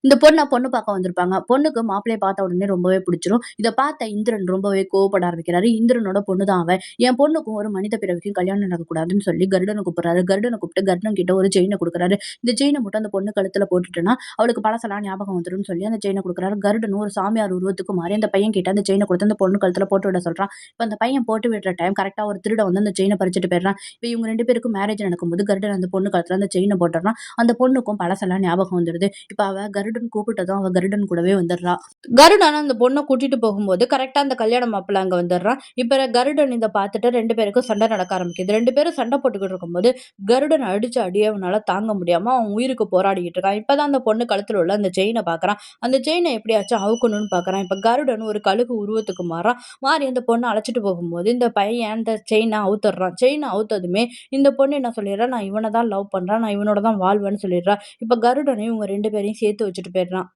இந்த பொண்ணு பார்க்க வந்திருப்பாங்க. பொண்ணுக்கு மாப்பிள்ளைய பார்த்த உடனே ரொம்பவே பிடிச்சிரும். இத பார்த்த இந்திரன் ரொம்பவே கோவப்பட ஆரம்பிக்கிறாரு. இந்திரனோட பொண்ணு தான் அவ. என் பொண்ணுக்கும் ஒரு மனித பிறவிக்கும் கல்யாணம் நடக்கக்கூடாதுன்னு சொல்லி கருடன கூப்பிடுறாரு. கருடன கூப்பிட்டு கருடன் கிட்ட ஒரு செயின குடுக்குறாரு. இந்த செயின மட்டும் அந்த பொண்ணு கழுத்துல போட்டுட்டேன்னா, அவளுக்கு பழசெல்லாம் ஞாபகம் வந்துரும்னு சொல்லி அந்த செயின குடுக்குறாரு. கருடனும் ஒரு சாமியார் உருவத்துக்கு மாறி அந்த பையன் கிட்ட அந்த செயின குடுத்து அந்த பொண்ணு கழுத்துல போட்டு விட சொல்றான். இப்ப அந்த பையன் போட்டு விடுற டைம் கரெக்ட்டா ஒரு திருடன் வந்து அந்த செயின பறிச்சுட்டு போயிடுறான். இப்ப இவங்க 2 பேருக்கும் மேரேஜ் நடக்கும்போது கருடன் அந்த பொண்ணு கழுத்துல அந்த செயின போட்டுடுறான். அந்த பொண்ணுக்கும் பழசெல்லாம் ஞாபகம் வந்துருது. இப்ப அவ கருடன் கூப்பிட்டதும் அவ கருடன் கூடவே வந்துடுறா. கருடன் அந்த பொண்ண கூட்டிட்டு போகும்போது கரெக்ட்டா அந்த கல்யாண மாப்பிள்ளை அங்க வந்துடுறான். இப்ப கருடன் இத பார்த்துட்டு 2 பேருக்கும் சண்டை நடக்க ஆரம்பிக்குது. 2 பேரும் சண்டை போட்டுக்கிட்டு இருக்கும்போது, கருடன் அடிச்ச அடிய அவனால தாங்க முடியாம அவன் உயிருக்கு போராடிக்கிட்டு இருக்கான். இப்பதான் அந்த பொண்ணு கழுத்துல உள்ள அந்த செயின பார்க்குறான். அந்த செயின எப்படியாச்சும் அவுக்கணும்னு பார்க்குறான். இப்ப கருடன் ஒரு கழுகு உருவத்துக்கு மாறான். மாறி அந்த பொண்ண அழைச்சிட்டு போகும்போது, இந்த பையன் அந்த செயின அவுத்துடுறான். செயின அவுத்ததுமே இந்த பொண்ணு என்ன சொல்லிடுறா, நான் இவன தான் லவ் பண்றேன். நான் இவனோட தான் வாழ்வேன்னு சொல்லிடுறா. இப்ப கருடனையும் இவங்க 2 பேரையும் சேர்த்து வச்சுட்டு போயிடுறான்.